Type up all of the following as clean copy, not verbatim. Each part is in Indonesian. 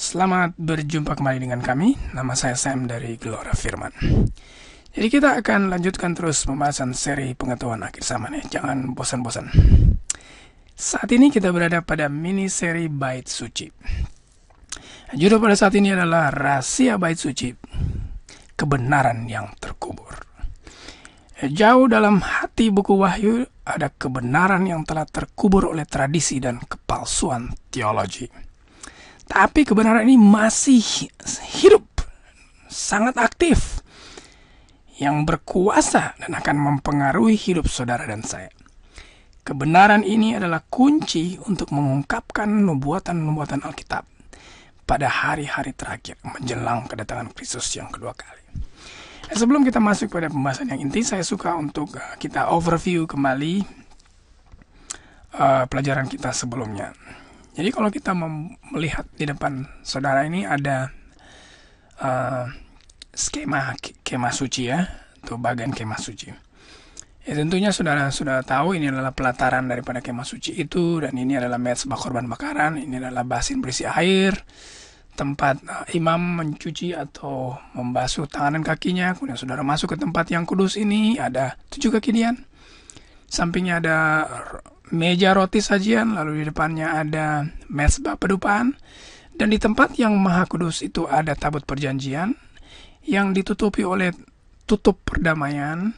Selamat berjumpa kembali dengan kami. Nama saya Sam dari Gelora Firman. Jadi kita akan lanjutkan terus pembahasan seri pengetahuan akhir zaman ya. Jangan bosan-bosan. Saat ini kita berada pada mini seri Bait Suci. Judul pada saat ini adalah Rahasia Bait Suci, Kebenaran yang Terkubur. Jauh dalam hati buku Wahyu ada kebenaran yang telah terkubur oleh tradisi dan kepalsuan teologi. Tapi kebenaran ini masih hidup, sangat aktif, yang berkuasa dan akan mempengaruhi hidup saudara dan saya. Kebenaran ini adalah kunci untuk mengungkapkan nubuatan-nubuatan Alkitab pada hari-hari terakhir menjelang kedatangan Kristus yang kedua kali. Sebelum kita masuk pada pembahasan yang inti, saya suka untuk kita overview kembali pelajaran kita sebelumnya. Jadi kalau kita melihat di depan saudara ini ada skema kemah suci ya, atau bagian kemah suci. Ya, tentunya saudara sudah tahu ini adalah pelataran daripada kemah suci itu, dan ini adalah mezbah korban bakaran, ini adalah basin berisi air, tempat imam mencuci atau membasuh tangan dan kakinya. Kemudian saudara masuk ke tempat yang kudus ini, ada 7 kekidian. Sampingnya ada meja roti sajian, lalu di depannya ada mezbah pedupaan, dan di tempat yang maha kudus itu ada tabut perjanjian yang ditutupi oleh tutup perdamaian,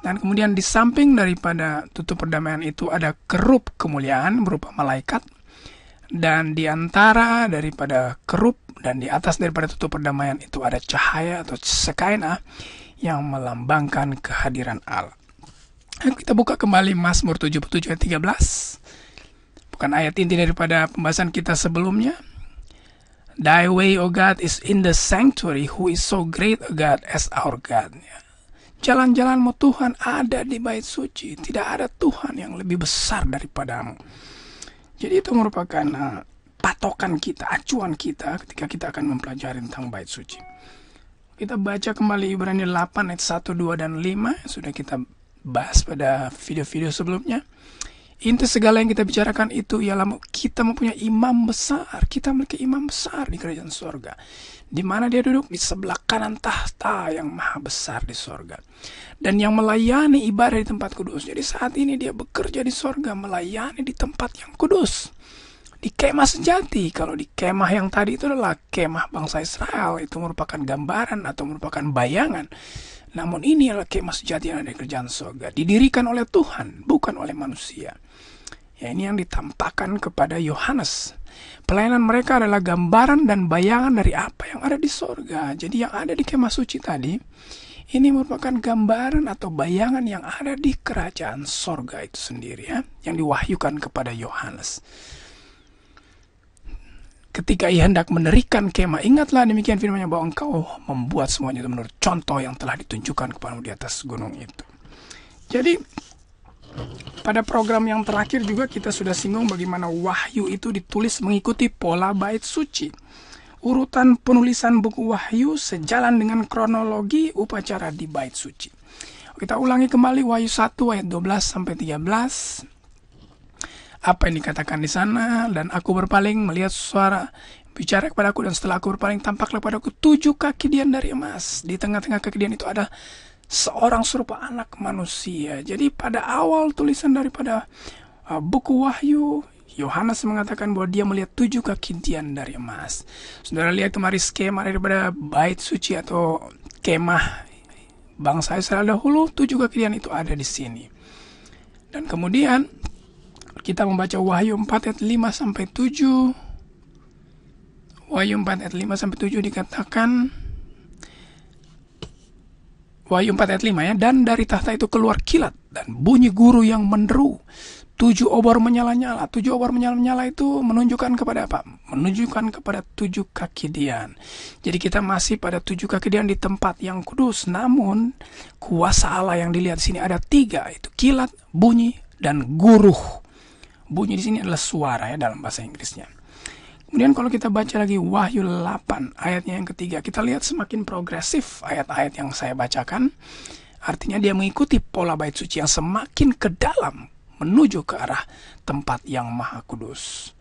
dan kemudian di samping daripada tutup perdamaian itu ada kerup kemuliaan berupa malaikat, dan di antara daripada kerup dan di atas daripada tutup perdamaian itu ada cahaya atau Shekinah yang melambangkan kehadiran Allah. Kita buka kembali Mazmur 77 ayat 13. Bukan ayat inti daripada pembahasan kita sebelumnya. Thy way, O God, is in the sanctuary, who is so great a God as our God. Jalan-jalanmu Tuhan ada di bait suci. Tidak ada Tuhan yang lebih besar daripadamu. Jadi itu merupakan patokan kita, acuan kita ketika kita akan mempelajari tentang bait suci. Kita baca kembali Ibrani 8 ayat 1, 2, dan 5. Sudah kita bahas pada video-video sebelumnya. Inti segala yang kita bicarakan itu ialah kita mempunyai imam besar. Kita memiliki imam besar di kerajaan sorga, di mana dia duduk di sebelah kanan tahta yang maha besar di sorga, dan yang melayani ibadah di tempat kudus. Jadi saat ini dia bekerja di sorga, melayani di tempat yang kudus, di kemah sejati. Kalau di kemah yang tadi itu adalah kemah bangsa Israel, itu merupakan gambaran atau merupakan bayangan. Namun ini adalah kemah sejati yang ada di kerajaan sorga, didirikan oleh Tuhan, bukan oleh manusia. Ya, ini yang ditampakkan kepada Yohanes. Pelayanan mereka adalah gambaran dan bayangan dari apa yang ada di sorga. Jadi yang ada di kemah suci tadi, ini merupakan gambaran atau bayangan yang ada di kerajaan sorga itu sendiri ya, yang diwahyukan kepada Yohanes. Ketika ia hendak mendirikan kemah, ingatlah demikian firman-Nya bahwa engkau membuat semuanya itu menurut contoh yang telah ditunjukkan kepadamu di atas gunung itu. Jadi pada program yang terakhir juga kita sudah singgung bagaimana Wahyu itu ditulis mengikuti pola bait suci. Urutan penulisan buku Wahyu sejalan dengan kronologi upacara di bait suci. Kita ulangi kembali Wahyu 1 ayat 12 sampai 13. Apa yang dikatakan di sana? Dan aku berpaling melihat suara bicara kepadaku, dan setelah aku berpaling tampaklah padaku 7 kekidian dari emas. Di tengah-tengah kekidian itu ada seorang serupa anak manusia. Jadi pada awal tulisan daripada buku Wahyu, Yohanes mengatakan bahwa dia melihat 7 kekidian dari emas. Saudara lihat kemari skema daripada bait suci atau kemah bangsa Israel dahulu, 7 kekidian itu ada di sini. Dan kemudian kita membaca Wahyu 4 ayat 5 sampai 7. Wahyu 4 ayat 5 sampai 7 dikatakan, Wahyu 4 ayat 5 ya, dan dari tahta itu keluar kilat dan bunyi guru yang menderu. 7 obor menyala-nyala. 7 obor menyala-nyala itu menunjukkan kepada apa? Menunjukkan kepada 7 kekidian. Jadi kita masih pada 7 kekidian di tempat yang kudus. Namun kuasa Allah yang dilihat di sini ada 3, itu kilat, bunyi, dan guruh. Bunyi di sini adalah suara ya dalam bahasa Inggrisnya. Kemudian kalau kita baca lagi Wahyu 8 ayatnya yang ketiga, kita lihat semakin progresif ayat-ayat yang saya bacakan. Artinya dia mengikuti pola bait suci yang semakin ke dalam menuju ke arah tempat yang maha kudus.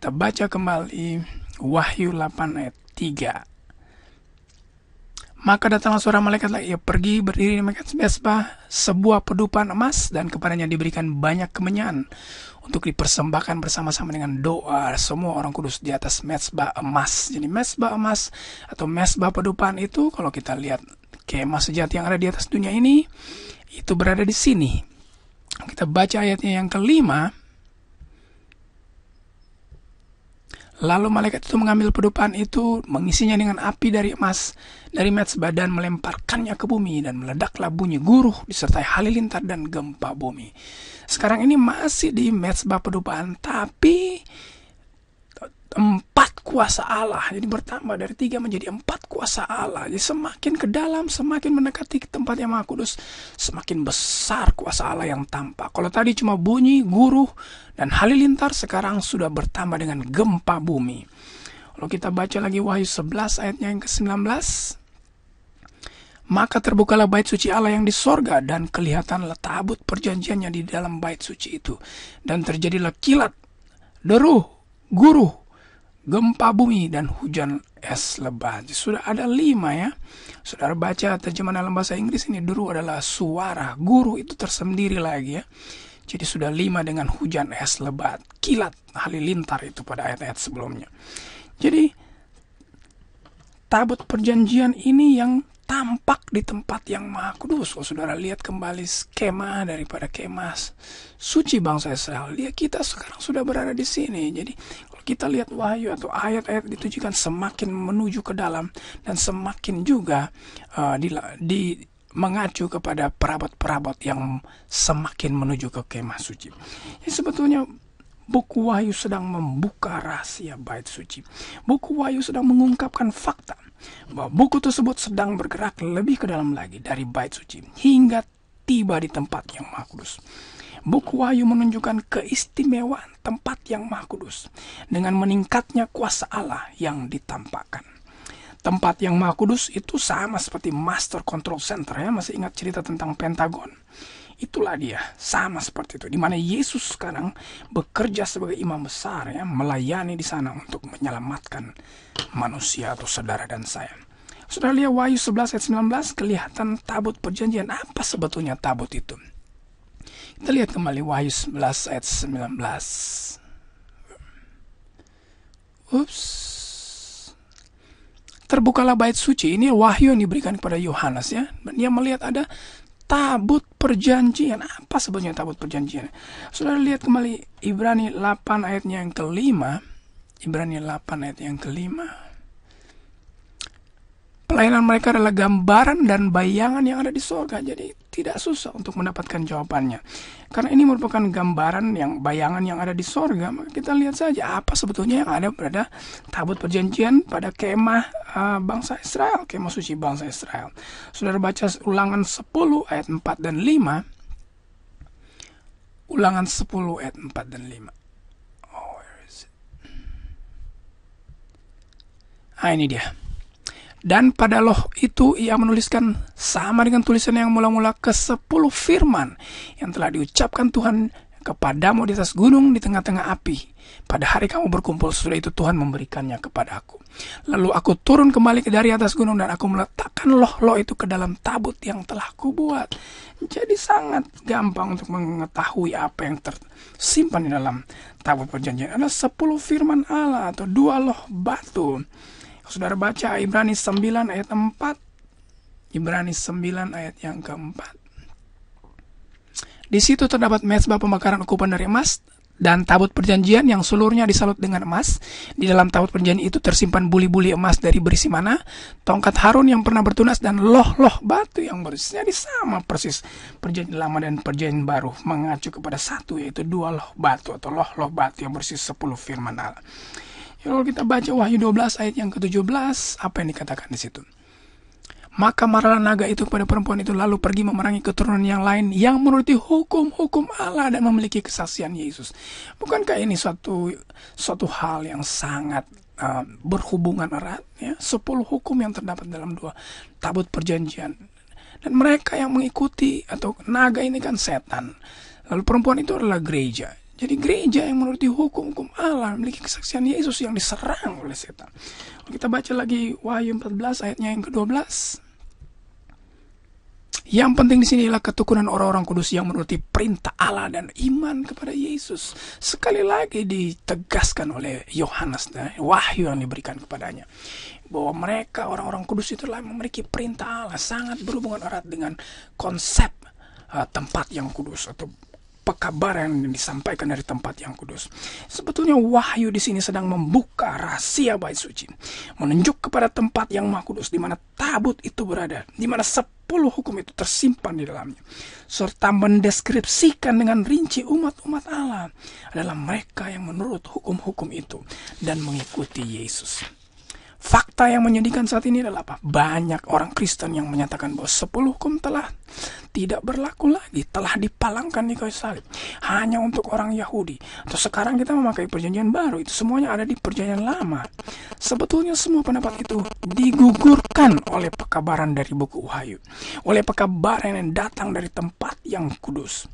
Kita baca kembali Wahyu 8 ayat 3. Maka datanglah seorang malaikat lagi, ia pergi berdiri di mezbah sebuah pedupan emas, dan kepadanya diberikan banyak kemenyan untuk dipersembahkan bersama-sama dengan doa semua orang kudus di atas mezbah emas. Jadi mezbah emas atau mezbah pedupan itu, kalau kita lihat kemah sejati yang ada di atas dunia ini, itu berada di sini. Kita baca ayatnya yang kelima. Lalu malaikat itu mengambil pedupan itu, mengisinya dengan api dari emas dari mezbah dan melemparkannya ke bumi, dan meledaklah bunyi guruh disertai halilintar dan gempa bumi. Sekarang ini masih di mezbah pedupan, tapi 4 kuasa Allah. Jadi bertambah dari 3 menjadi 4 kuasa Allah. Jadi semakin ke dalam, semakin mendekati tempat yang Maha Kudus, semakin besar kuasa Allah yang tampak. Kalau tadi cuma bunyi, guruh, dan halilintar, sekarang sudah bertambah dengan gempa bumi. Kalau kita baca lagi Wahyu 11 ayatnya yang ke-19. Maka terbukalah bait suci Allah yang di sorga, dan kelihatanlah tabut perjanjiannya di dalam bait suci itu. Dan terjadilah kilat, deruh, guruh, gempa bumi, dan hujan es lebat. Sudah ada 5 ya. Saudara baca terjemahan dalam bahasa Inggris ini, deruh adalah suara, guruh itu tersendiri lagi ya. Jadi sudah 5 dengan hujan es lebat, kilat, halilintar itu pada ayat-ayat sebelumnya. Jadi tabut perjanjian ini yang tampak di tempat yang Maha Kudus. Kalau saudara lihat kembali skema daripada kemah suci bangsa Israel, kita sekarang sudah berada di sini. Jadi kalau kita lihat Wahyu atau ayat-ayat ditujukan semakin menuju ke dalam, dan semakin juga mengacu kepada perabot-perabot yang semakin menuju ke kemah suci. Jadi sebetulnya buku Wahyu sedang membuka rahasia bait suci. Buku Wahyu sedang mengungkapkan fakta bahwa buku tersebut sedang bergerak lebih ke dalam lagi dari bait suci hingga tiba di tempat yang Maha Kudus. Buku Wahyu menunjukkan keistimewaan tempat yang Maha Kudus dengan meningkatnya kuasa Allah yang ditampakkan. Tempat yang Maha Kudus itu sama seperti Master Control Center ya, masih ingat cerita tentang Pentagon? Itulah dia, sama seperti itu, di mana Yesus sekarang bekerja sebagai imam besar ya, melayani di sana untuk menyelamatkan manusia atau saudara dan saya. Saudara lihat Wahyu 11 ayat 19, kelihatan tabut perjanjian. Apa sebetulnya tabut itu? Kita lihat kembali Wahyu 11 ayat 19. Terbukalah bait suci. Ini wahyu yang diberikan kepada Yohanes ya. Dia melihat ada tabut perjanjian. Apa sebetulnya tabut perjanjian? Saudara lihat kembali Ibrani 8 ayatnya yang kelima. Ibrani 8 ayat yang kelima. Pelayanan mereka adalah gambaran dan bayangan yang ada di surga. Jadi tidak susah untuk mendapatkan jawabannya. Karena ini merupakan gambaran yang bayangan yang ada di surga. Maka kita lihat saja apa sebetulnya yang ada pada tabut perjanjian pada kemah bangsa Israel. Kemah suci bangsa Israel. Saudara baca Ulangan 10 ayat 4 dan 5. Ulangan 10 ayat 4 dan 5. Ini dia. Dan pada loh itu ia menuliskan sama dengan tulisan yang mula-mula ke-10 firman yang telah diucapkan Tuhan kepadamu di atas gunung di tengah-tengah api. Pada hari kamu berkumpul, sudah itu Tuhan memberikannya kepada aku. Lalu aku turun kembali dari atas gunung, dan aku meletakkan loh itu ke dalam tabut yang telah kubuat. Jadi sangat gampang untuk mengetahui apa yang tersimpan di dalam tabut perjanjian. Ada 10 firman Allah atau 2 loh batu. Saudara baca Ibrani 9 ayat 4. Ibrani 9 ayat yang keempat. Di situ terdapat mezbah pembakaran ukupan dari emas dan tabut perjanjian yang seluruhnya disalut dengan emas. Di dalam tabut perjanjian itu tersimpan buli-buli emas dari berisi mana, tongkat Harun yang pernah bertunas, dan loh-loh batu yang bersih. Jadi sama persis perjanjian lama dan perjanjian baru mengacu kepada satu, yaitu 2 loh batu atau loh-loh batu yang bersih 10 firman Allah. Kalau kita baca Wahyu 12 ayat yang ke-17, apa yang dikatakan di situ? Maka marahlah naga itu kepada perempuan itu, lalu pergi memerangi keturunan yang lain yang menuruti hukum-hukum Allah dan memiliki kesaksian Yesus. Bukankah ini suatu hal yang sangat berhubungan erat ya? 10 hukum yang terdapat dalam 2 tabut perjanjian. Dan mereka yang mengikuti atau naga ini kan setan. Lalu perempuan itu adalah gereja. Jadi gereja yang menuruti hukum-hukum Allah memiliki kesaksian Yesus yang diserang oleh setan. Kita baca lagi Wahyu 14 ayatnya yang ke-12. Yang penting di sini adalah ketekunan orang-orang kudus yang menuruti perintah Allah dan iman kepada Yesus. Sekali lagi ditegaskan oleh Yohanes, wahyu yang diberikan kepadanya, bahwa mereka orang-orang kudus itulah memiliki perintah Allah, sangat berhubungan erat dengan konsep tempat yang kudus atau pekabaran yang disampaikan dari tempat yang kudus. Sebetulnya wahyu di sini sedang membuka rahasia bait suci, menunjuk kepada tempat yang maha kudus, di mana tabut itu berada, di mana 10 hukum itu tersimpan di dalamnya, serta mendeskripsikan dengan rinci umat-umat Allah adalah mereka yang menurut hukum-hukum itu dan mengikuti Yesus. Fakta yang menyedihkan saat ini adalah apa? Banyak orang Kristen yang menyatakan bahwa 10 hukum telah tidak berlaku lagi, telah dipalangkan di kayu salib, hanya untuk orang Yahudi. Atau sekarang kita memakai perjanjian baru, itu semuanya ada di perjanjian lama. Sebetulnya semua pendapat itu digugurkan oleh pekabaran dari buku Wahyu, oleh pekabaran yang datang dari tempat yang kudus.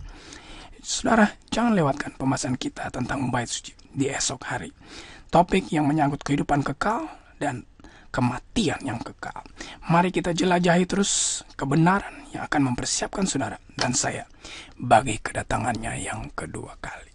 Saudara, jangan lewatkan pembahasan kita tentang bait suci di esok hari. Topik yang menyangkut kehidupan kekal dan kematian yang kekal. Mari kita jelajahi terus kebenaran yang akan mempersiapkan saudara dan saya bagi kedatangannya yang kedua kali.